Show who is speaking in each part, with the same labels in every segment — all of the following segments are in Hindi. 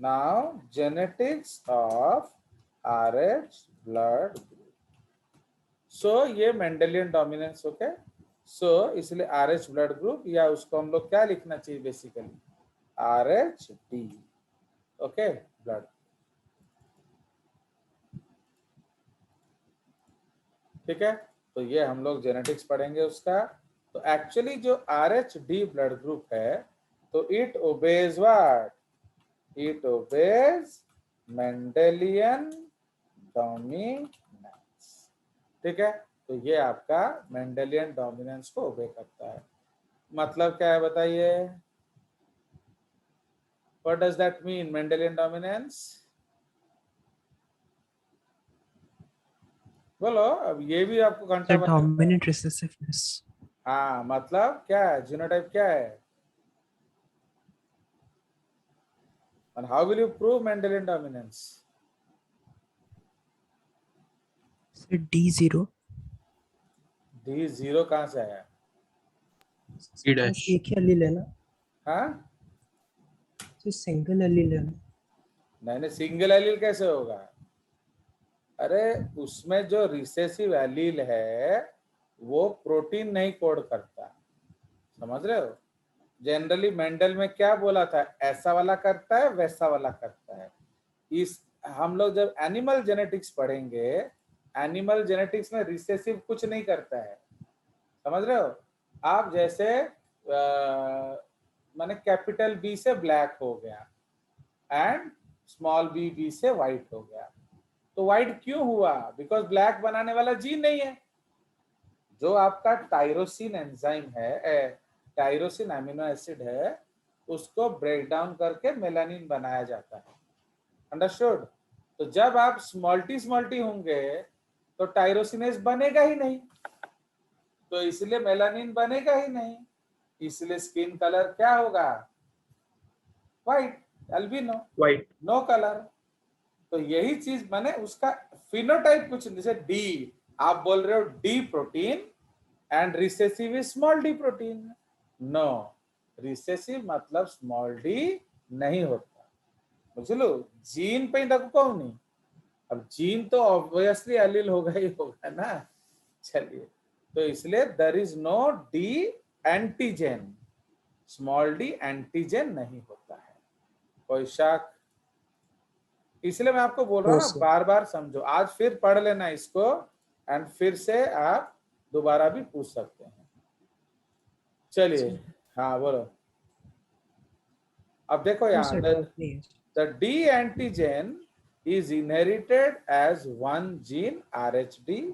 Speaker 1: Now genetics of RH blood group. So ये मेंडेलियन डोमिनेंस ओके. सो इसलिए RH ब्लड ग्रुप या उसको हम लोग क्या लिखना चाहिए बेसिकली RHD ओके ब्लड. ठीक है. तो ये हम लोग जेनेटिक्स पढ़ेंगे उसका. तो एक्चुअली जो RH D ब्लड ग्रुप है तो it obeys what. It obeys Mendelian dominance. ठीक है. तो ये आपका मेंडेलियन डोमिनेंस को ओबे करता है. मतलब क्या है बताइए. What does that mean Mendelian dominance. बोलो. अब ये भी आपको घंटा
Speaker 2: The dominant recessiveness.
Speaker 1: हाँ मतलब क्या है जीनोटाइप क्या है. And how will you prove Mendelian dominance?
Speaker 2: So D0.
Speaker 1: D0 कहाँ से आया.
Speaker 3: C dash.
Speaker 2: एक ही एलील है ना.
Speaker 1: हाँ
Speaker 2: तो सिंगल एलील है ना.
Speaker 1: नहीं सिंगल एलील कैसे होगा. अरे उसमें जो रिसेसिव एलील है वो प्रोटीन नहीं कोड करता. समझ रहे हो. जनरली मेंडल में क्या बोला था ऐसा वाला करता है वैसा वाला करता है. इस हम लोग जब एनिमल जेनेटिक्स पढ़ेंगे एनिमल जेनेटिक्स में रिसेसिव कुछ नहीं करता है. समझ रहे हो. आप जैसे माने कैपिटल बी से ब्लैक हो गया एंड स्मॉल बी से व्हाइट हो गया. तो व्हाइट क्यों हुआ. बिकॉज ब्लैक बनाने वाला जीन नहीं है. जो आपका टायरोसिन एंजाइम है टायरोसिन अमीनो एसिड है उसको ब्रेक डाउन करके मेलानिन बनाया जाता है. अंडरस्टूड. तो जब आप स्मॉल्टी होंगे तो टायरोसिनेज बनेगा ही नहीं. तो इसलिए मेलानिन बनेगा ही नहीं. इसलिए स्किन कलर क्या होगा white. Albino
Speaker 3: White.
Speaker 1: No colour. तो यही चीज माने उसका फिनोटाइप कुछ जैसे डी आप बोल रहे हो D protein and recessive is small D protein. No recessive मतलब स्मॉल डी नहीं होता. बुझलो जीन पे देखो कौन नहीं. अब जीन तो ऑब्वियसली एलील होगा ही होगा ना. चलिए. तो इसलिए there is no D antigen. Small D antigen नहीं होता है. कोई शक. इसलिए मैं आपको बोल रहा हूँ ना बार बार समझो. आज फिर पढ़ लेना इसको एंड फिर से आप दोबारा भी पूछ सकते हैं. चलिए. हाँ बोलो. अब देखो यहाँ the D antigen is inherited as one gene RHD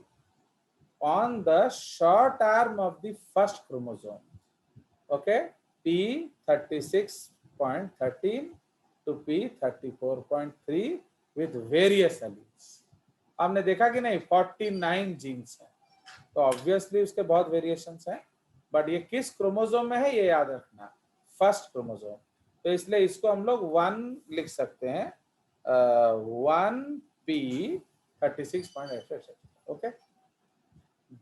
Speaker 1: on the short arm of the first chromosome. Okay, P36.13 to P34.3 with various alleles. आपने देखा कि नहीं 49 जीन्स हैं. तो ऑब्वियसली उसके बहुत वेरिएशंस हैं. बट ये किस क्रोमोसोम में है ये याद रखना. First chromosome. तो इसलिए इसको हम लोग 1 लिख सकते हैं 1P36.8. Okay.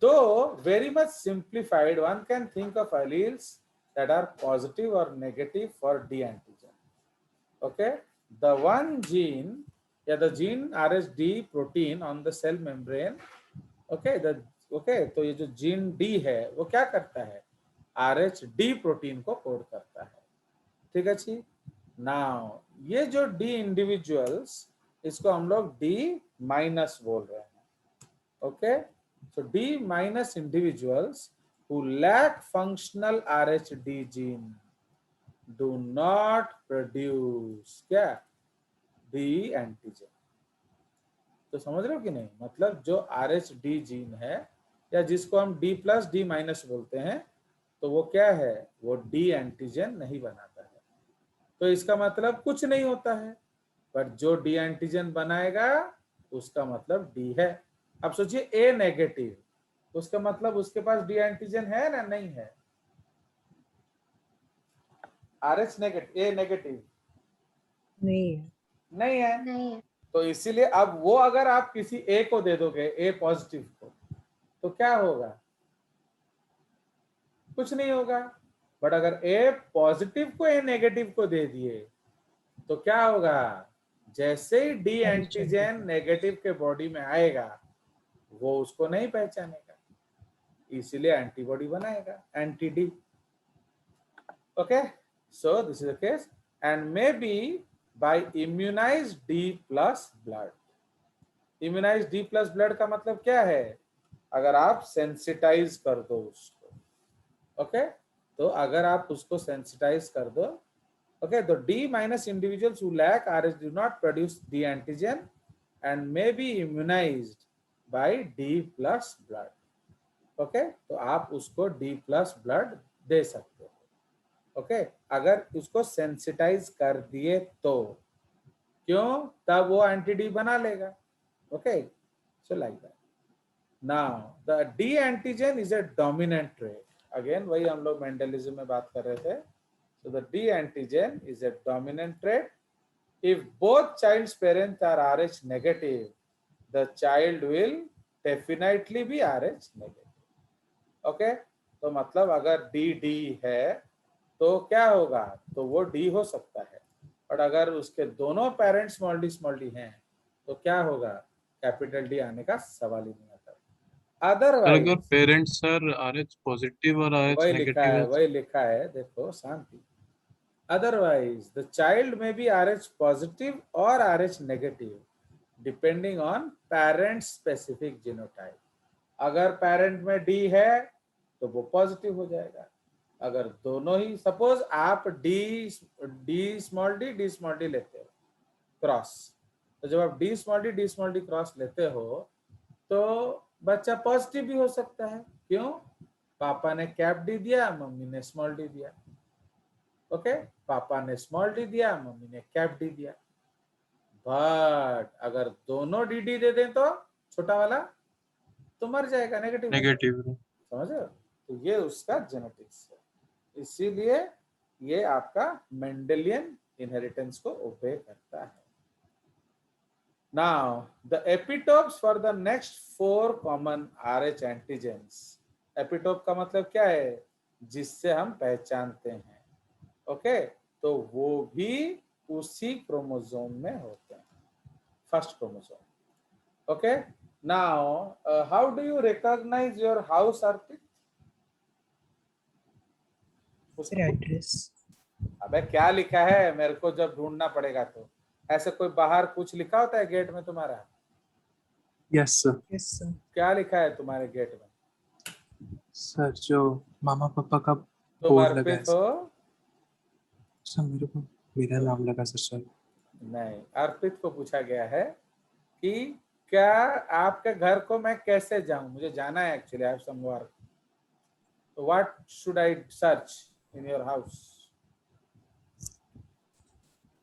Speaker 1: Though very much simplified, one can think of alleles that are positive or negative for D antigen. Okay. The one gene, the gene RHD protein on the cell membrane. Okay. तो ये जो जीन डी है वो क्या करता है RH-D प्रोटीन को कोड करता है. ठीक है जी. नाउ ये जो डी इंडिविजुअल्स इसको हम लोग डी माइनस बोल रहे हैं. Okay. So D minus individuals who lack functional RH-D gene do not produce क्या डी एंटीजन. तो समझ रहे हो कि नहीं. मतलब जो RH-D जीन है या जिसको हम D प्लस D माइनस बोलते हैं तो वो क्या है वो डी एंटीजन नहीं बनाता है. तो इसका मतलब कुछ नहीं होता है. पर जो डी एंटीजन बनाएगा उसका मतलब डी है. अब सोचिए ए नेगेटिव उसका मतलब उसके पास डी एंटीजन है ना नहीं है. RH नेगेटिव ए नेगेटिव नहीं है. तो इसीलिए अब वो अगर आप किसी ए को दे दोगे ए पॉजिटिव को तो क्या होगा कुछ नहीं होगा. बट अगर ए पॉजिटिव को ए नेगेटिव को दे दिए तो क्या होगा, जैसे ही डी एंटीजन नेगेटिव के बॉडी में आएगा वो उसको नहीं पहचानेगा, इसीलिए एंटीबॉडी बनाएगा, anti D. Okay, so this is the case and maybe by immunised D plus blood. Immunised D plus blood का मतलब क्या है, अगर आप सेंसिटाइज कर दो उसको, ओके तो अगर आप उसको सेंसिटाइज कर दो, okay, the D minus individuals who lack RH do not produce D antigen and may be immunized by D plus blood, okay, तो आप उसको D plus blood दे सकते हो, okay, अगर उसको सेंसिटाइज कर दिए तो, क्यों, तब वो एंटी डी बना लेगा, okay, so like that. Now the D antigen is a dominant trait, again वही हम लोग मेंडलिज्म में बात कर रहे थे. So the D antigen is a dominant trait. If both child's parents are Rh negative, the child will definitely be Rh negative. Okay? तो मतलब अगर D है तो क्या होगा, तो वो D हो सकता है, और अगर उसके दोनों पेरेंट्स स्मॉल डी हैं तो क्या होगा, कैपिटल डी आने का सवाल ही नहीं आता.
Speaker 3: सर
Speaker 1: अदरवाइज
Speaker 3: अगर पेरेंट्स सर RH पॉजिटिव और RH नेगेटिव
Speaker 1: वही लिखा है, देखो शांति. Otherwise, the child may be Rh positive or Rh negative depending on parent specific genotype. अगर पेरेंट में D है तो वो पॉजिटिव हो जाएगा, अगर दोनों ही, सपोज आप D स्मॉल डी लेते हो क्रॉस, तो जब आप D स्मॉल डी क्रॉस लेते हो तो बच्चा पॉजिटिव भी हो सकता है, क्यों, पापा ने कैप डी दिया, मम्मी ने स्मॉल डी दिया, ओके, पापा ने स्मॉल डी दिया, मम्मी ने कैप डी दिया. बट अगर दोनों डी दे दें तो छोटा वाला तो मर जाएगा, नेगेटिव, समझ रहे हो, तो ये उसका जेनेटिक्स है, इसीलिए ये आपका मेंडेलियन इनहेरिटेंस को ओबे करता है. Now the epitopes for the next 4 common RH antigens. Epitope का मतलब क्या है, जिससे हम पहचानते हैं, ओके, तो वो भी उसी क्रोमोसोम में होते हैं, first chromosome. Okay, now how do you recognise your house, Arpit?
Speaker 2: Sir address.
Speaker 1: अबे क्या लिखा है, मेरे को जब ढूंढना पड़ेगा तो. ऐसे कोई बाहर कुछ लिखा होता है गेट में तुम्हारा?
Speaker 3: Yes sir.
Speaker 2: Yes sir.
Speaker 1: क्या लिखा है तुम्हारे गेट में?
Speaker 3: सर जो मामा पापा का
Speaker 1: तुम
Speaker 3: बोर्ड लगा है
Speaker 1: अर्पित हो?
Speaker 3: सर, मेरे को मेरा नाम लगा सर.
Speaker 1: नहीं, अर्पित को पूछा गया है कि क्या आपके घर को मैं कैसे जाऊं, मुझे जाना है actually, I have some work, तो what should I search in your house?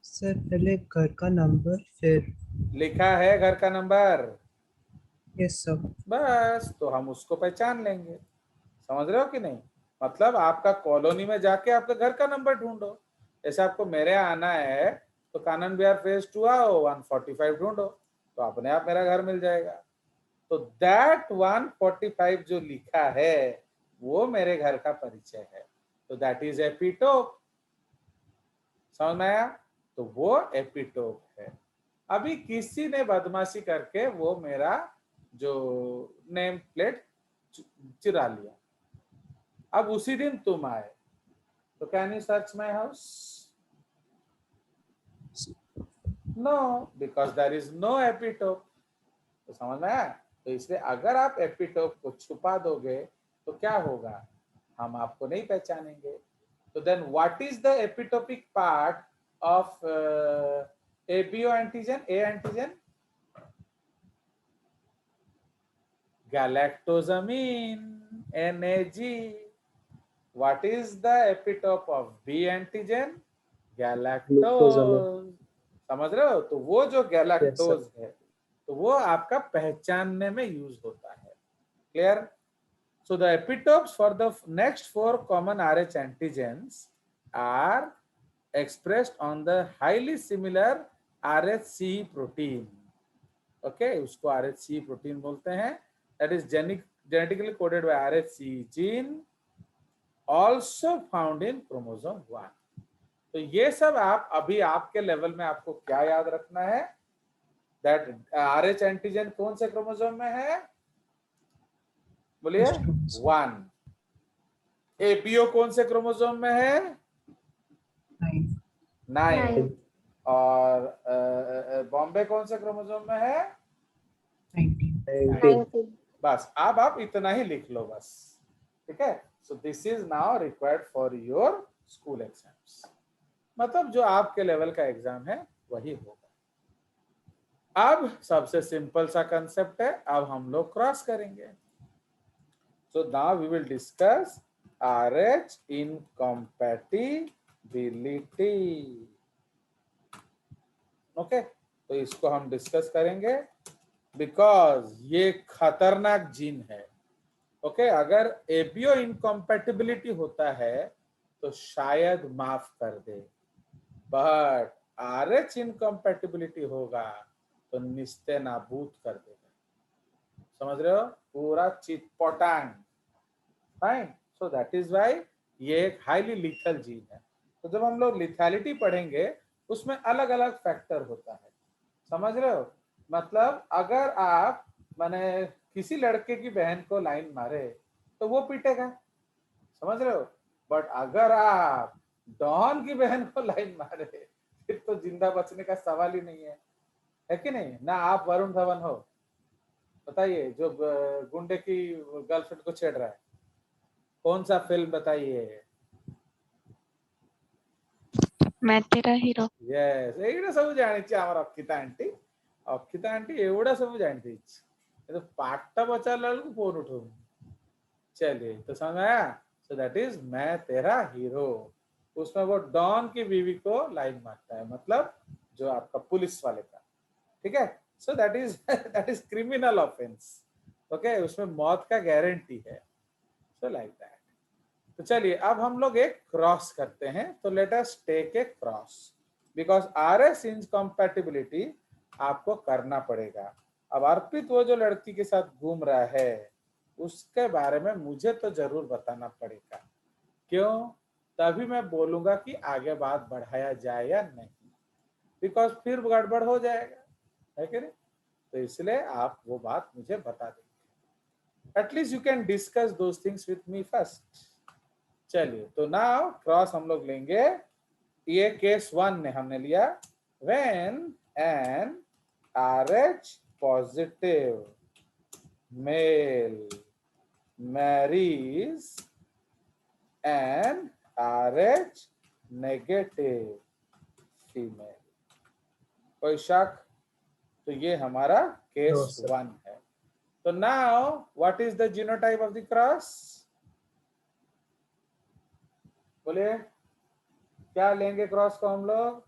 Speaker 2: Sir पहले घर का नंबर, फिर
Speaker 1: लिखा है घर का नंबर,
Speaker 2: यस सर.
Speaker 1: बस, तो हम उसको पहचान लेंगे, समझ रहे हो कि नहीं, मतलब आपका कॉलोनी में जाके आपके घर का नंबर ढूंढो, जैसे आपको मेरे यहाँ आना है तो कानन बिहार फेज 2 आओ, 145 ढूंढो तो अपने आप मेरा घर मिल जाएगा. तो दैट 145 जो लिखा है वो मेरे घर का परिचय है, तो दैट इज एपिटोप. समझ में आया? तो वो एपिटोप है. अभी किसी ने बदमाशी करके वो मेरा जो नेम प्लेट चुरा लिया, अब उसी दिन तुम आए, तो can you search my house? No, because there is no epitope. तो समझ में आया? तो इसलिए अगर आप एपिटोप को छुपा दोगे तो क्या होगा, हम आपको नहीं पहचानेंगे. तो then what is the epitopic part of ABO antigen, A antigen? galactosamine, NAG. What is the epitope of B antigen? Galactose. समझ रहे हो? तो वो जो गैलेक्टोज है तो वो आपका पहचानने में यूज होता है. Clear? So the epitopes for the next 4 common RH antigens are expressed on the highly similar RHC protein. Okay, उसको RHC protein बोलते हैं. That is genetically coded by RHC gene, also found in chromosome 1. तो ये सब आप अभी आपके लेवल में आपको क्या याद रखना है, दैट RH एंटीजन कौन से क्रोमोसोम में है, बोलिए,
Speaker 2: First chromosome.
Speaker 1: 1। APO कौन से क्रोमोसोम में है,
Speaker 2: 9.
Speaker 1: 9। और बॉम्बे कौन से क्रोमोसोम में है,
Speaker 2: 19.
Speaker 1: बस अब आप इतना ही लिख लो बस, ठीक है। सो this is now required for your school exams, मतलब जो आपके लेवल का एग्जाम है वही होगा। अब सबसे सिंपल सा कंसेप्ट है, अब हम लोग क्रॉस करेंगे। So now we will discuss RH incompatibility. Okay, तो इसको हम डिस्कस करेंगे बिकॉज ये खतरनाक जीन है। ओके, अगर APO इनकम्पैटिबिलिटी होता है तो शायद माफ कर दे, बट RH इनकम्पैटिबिलिटी होगा तो निस्ते नाबूद कर देगा, समझ रहे हो, पूरा चिटपटांग। Fine, so that is why ये एक हाईली लिथल जीन है। तो जब हम लोग लिथैलिटी पढ़ेंगे उसमें अलग अलग फैक्टर होता है, समझ रहे हो, मतलब अगर आप माने किसी लड़के की बहन को लाइन मारे तो वो पीटेगा, समझ रहे हो, बट अगर आप डॉन की बहन को लाइन मारे फिर तो जिंदा बचने का सवाल ही नहीं है कि नहीं ना। आप वरुण धवन हो, बताइए, जो गुंडे की गर्लफ्रेंड को छेड़ रहा है, कौन सा फिल्म बताइए।
Speaker 4: मैं तेरा हीरो।
Speaker 1: यस, एइटा सब जानिछि हमर अक्षिता आंटी एवढा सब जानती, तो पाठटा बचाला बेलକୁ फोन उठाऊं। चलिए, तो समझ आया। सो दैट इज मैं तेरा हीरो, उसमें वो डॉन की बीवी को लाइन मारता है, मतलब जो आपका पुलिस वाले का, ठीक है। सो that is criminal offence, okay, उसमें मौत का गारंटी है। So like that. तो चलिए अब हम लोग एक क्रॉस करते हैं, तो let us take a cross because RH incompatibility आपको करना पड़ेगा। अब अर्पित वो जो लड़की के साथ घूम रहा है उसके बारे में मुझे तो जरूर बताना पड़ेगा, क्यों, तभी मैं बोलूंगा कि आगे बात बढ़ाया जाए या नहीं, बिकॉज फिर गड़बड़ हो जाएगा, है कि नहीं। तो इसलिए आप वो बात मुझे बता देंगे, at least you can discuss those things with me first. चलिए, तो नाउ क्रॉस हम लोग लेंगे, ये केस 1 ने हमने लिया, when an RH positive male marries an RH negative female. कोई शक, तो ये हमारा
Speaker 2: No,
Speaker 1: केस
Speaker 2: sir.
Speaker 1: 1 है। तो now what is the genotype of the cross, बोलिए, क्या लेंगे क्रॉस को हम लोग,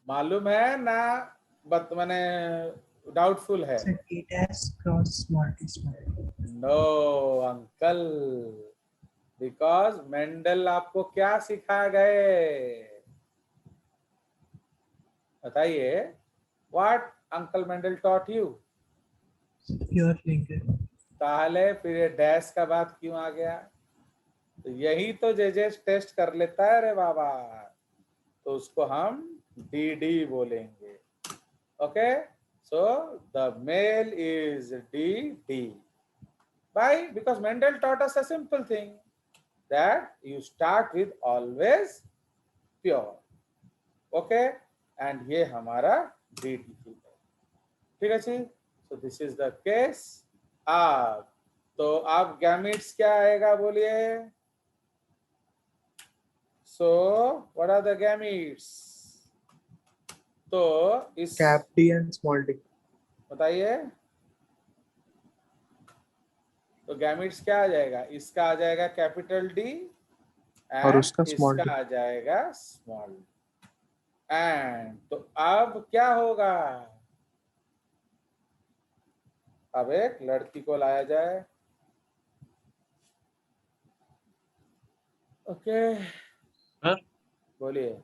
Speaker 1: मालूम है ना, बत मैंने डाउटफुल है।
Speaker 2: Sir, it has cross small t small.
Speaker 1: No uncle, because Mendel आपको क्या सिखा गए, बताइए, what uncle Mendel taught you.
Speaker 2: Pure finger.
Speaker 1: ताहले फिर ये डैश का बात क्यों आ गया, तो यही तो जेजेस टेस्ट कर लेता है रे बाबा, तो उसको हम DD बोलेंगे। Okay, so the male is DD, why, because Mendel taught us a simple thing that you start with always pure, okay, and ये हमारा DD है, ठीक है जी। so this is the case। अब तो आप गैमेट्स क्या आएगा बोलिए, so what are the gametes, तो इस
Speaker 3: Cap D and small d.
Speaker 1: बताइए, तो गैमेट्स क्या आ जाएगा, इसका आ जाएगा कैपिटल D
Speaker 3: और
Speaker 1: एंड
Speaker 3: उसका small
Speaker 1: इसका
Speaker 3: d.
Speaker 1: आ जाएगा स्मॉल एंड। तो अब क्या होगा, अब एक लड़की को लाया जाए, ओके,
Speaker 5: सर
Speaker 1: बोलिए।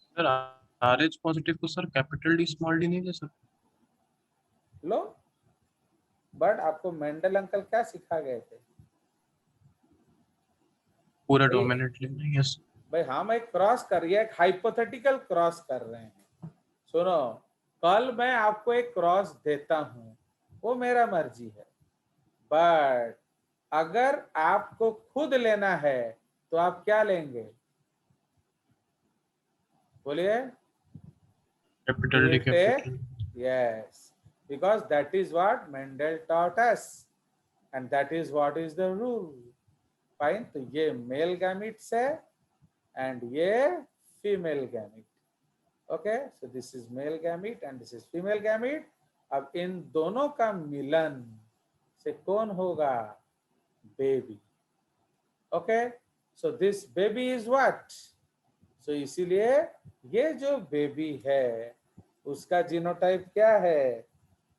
Speaker 5: सर RH पॉजिटिव को sir capital D small d नहीं ले सर।
Speaker 1: लो, बट आपको मेंडल अंकल क्या सिखा गए थे,
Speaker 5: पूरा
Speaker 1: भाई-
Speaker 5: डोमिनेंट लेना है। यस
Speaker 1: भाई हम एक क्रॉस कर रही है, एक हाइपोथेटिकल क्रॉस कर रहे हैं। सुनो, कल मैं आपको एक क्रॉस देता हूं, वो मेरा मर्जी है, बट अगर आपको खुद लेना है तो आप क्या लेंगे? बोलिए।
Speaker 5: Capital D
Speaker 1: You take,
Speaker 5: capital.
Speaker 1: yes, because that is what Mendel taught us, and that is what is the rule. Fine, तो ये मेल गैमिट्स है एंड ये female gamete. Okay, so this is male gamete and this is female gamete. अब इन दोनों का मिलन से कौन होगा? Baby. Okay, so this baby is what? सो इसीलिए ये जो बेबी है उसका जीनोटाइप क्या है?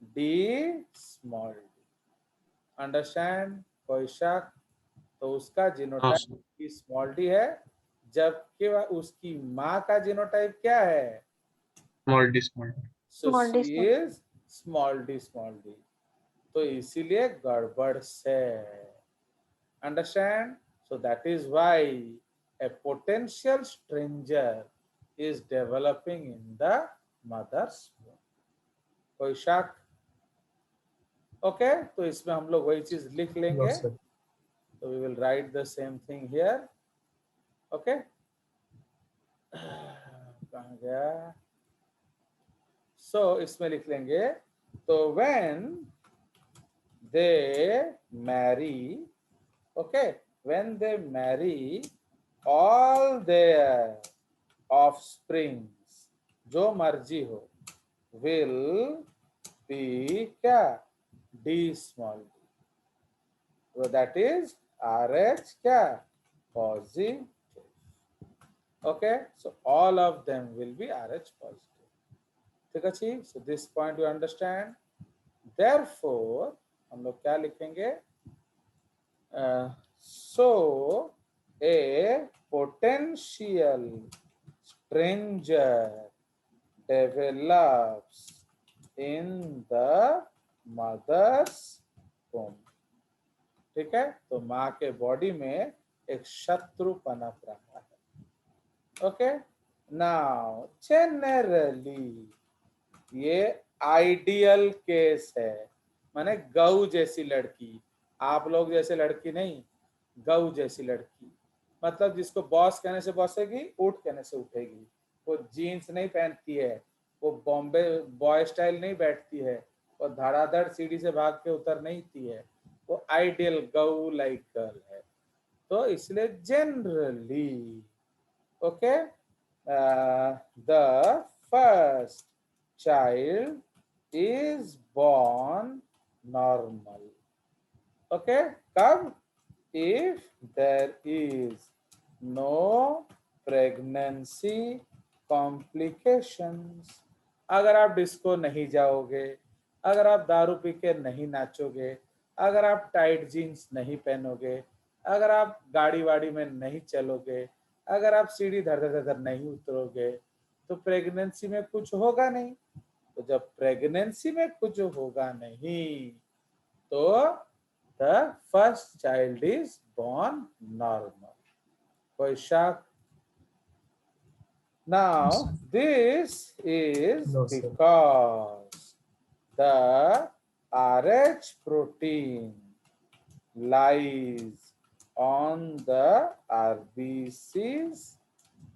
Speaker 1: D small D. अंडरस्टैंड? कोई शक? तो उसका
Speaker 5: हाँ
Speaker 1: genotype
Speaker 5: sir.
Speaker 1: D small D है, जबकि उसकी माँ का जीनोटाइप क्या है?
Speaker 5: Small D small D.
Speaker 1: So
Speaker 4: Small d,
Speaker 1: she
Speaker 4: small.
Speaker 1: Is small D small D. तो इसीलिए गड़बड़ से। Understand? So that is why a potential stranger is developing in the mother's womb. कोई शक? ओके, तो इसमें हम लोग वही चीज लिख लेंगे। तो we will write the same thing here. Okay, कहाँ गया? सो इसमें लिख लेंगे, तो when they marry, okay, when they marry all their offsprings, जो मर्जी हो, विल बी क्या? D small D. So that is RH क्या? Positive. Okay, so all of them will be RH positive. ठीक है, so this point you understand. Therefore हम लोग क्या लिखेंगे? So a potential stranger develops in the mother's womb. ठीक है, तो माँ के बॉडी में एक शत्रु पनप रहा है। ओके, नाउ जनरली ये आइडियल केस है, माने गऊ जैसी लड़की, आप लोग जैसे लड़की नहीं, गऊ जैसी लड़की, मतलब जिसको बॉस कहने से बॉसेगी, उठ कहने से उठेगी, वो जीन्स नहीं पहनती है, वो बॉम्बे बॉय स्टाइल नहीं बैठती है, वो धड़ाधड़ सीढ़ी से भाग के उतर नहीं थी है, वो आइडियल गऊ लाइक गर्ल है। तो इसलिए generally okay, the first child is born normal. Okay, कब? If there is no pregnancy complications. अगर आप डिस्को नहीं जाओगे, अगर आप दारू पी के नहीं नाचोगे, अगर आप टाइट जीन्स नहीं पहनोगे, अगर आप गाड़ी वाड़ी में नहीं चलोगे, अगर आप सीढ़ी धर धर धर नहीं उतरोगे, तो प्रेगनेंसी में कुछ होगा नहीं। तो जब प्रेगनेंसी में कुछ होगा नहीं, तो the first child is born normal. कोई शक? Now this is
Speaker 2: No, sir.
Speaker 1: because the RH protein lies on the RBCs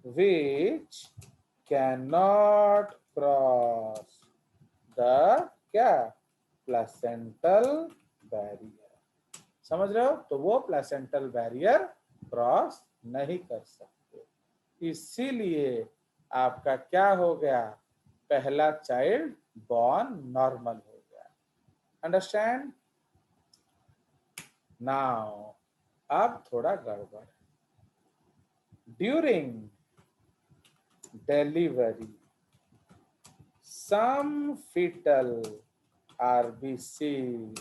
Speaker 1: which cannot cross the क्या? Placental barrier. समझ रहे हो? तो वो प्लेसेंटल बैरियर क्रॉस नहीं कर सकते, इसीलिए आपका क्या हो गया? पहला चाइल्ड बॉर्न नॉर्मल हो गया। अंडरस्टैंड? नाउ अब थोड़ा गड़बड़। During delivery some fetal RBCs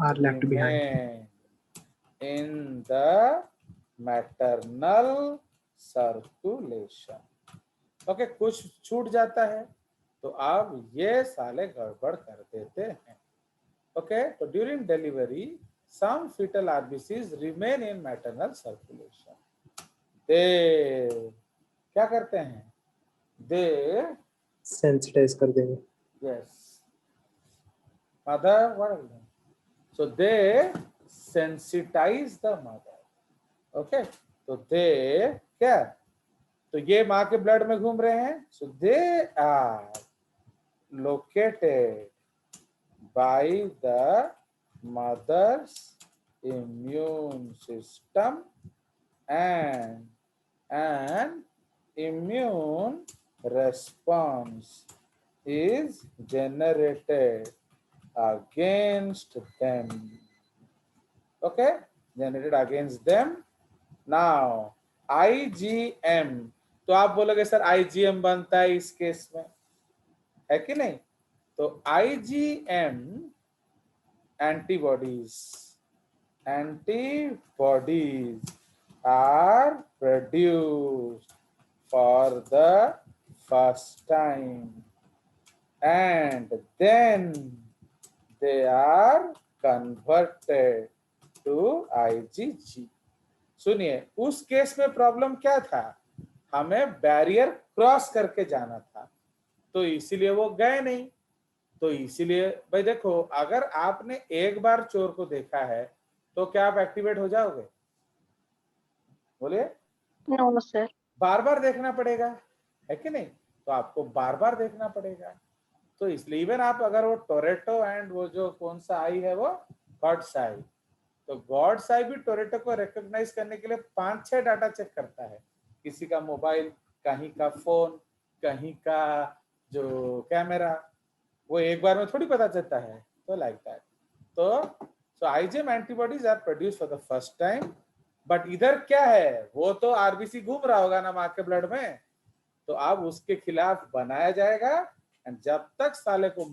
Speaker 3: Are left behind.
Speaker 1: remain in the maternal circulation. Okay, कुछ छूट जाता है, तो अब ये साले गड़बड़ कर देते हैं। ओके, तो during delivery some fetal RBCs remain in maternal circulation. They क्या करते हैं? दे
Speaker 3: सेंसिटाइज कर देंगे.
Speaker 1: yes mother what are they? So they sensitize the mother. Okay, तो दे क्या, तो ये माँ के ब्लड में घूम रहे हैं. So they are located by the mother's immune system and an immune response is generated against them. Okay, generated against them. Now IgM, तो आप बोलोगे सर IgM बनता है इस केस में, है कि नहीं? तो IgM antibodies are produced for the first time and then they are converted to IgG. सुनिए, उस केस में प्रॉब्लम क्या था? हमें बैरियर क्रॉस करके जाना था, तो इसीलिए वो गए नहीं. तो इसीलिए भाई देखो, अगर आपने एक बार चोर को देखा है तो क्या आप एक्टिवेट हो जाओगे? बोलिए.
Speaker 4: No sir.
Speaker 1: बार बार देखना पड़ेगा, है कि नहीं? तो आपको बार बार देखना पड़ेगा. तो इसलिए इवन आप अगर वो टोरेटो एंड वो जो कौन सा आई है वो गॉड्स आई, तो गॉड्स आई भी टोरेटो को रिकॉग्नाइज करने के लिए 5-6 डाटा चेक करता है. किसी का मोबाइल, कहीं का फोन, कहीं का जो कैमरा, वो एक बार में थोड़ी पता चलता है. तो लाइक दैट. तो IgM antibodies are produce for the first time, but इधर क्या है, वो तो आरबीसी घूम रहा होगा ना माँ के ब्लड में, तो अब उसके खिलाफ बनाया जाएगा. एंड जब तक साले को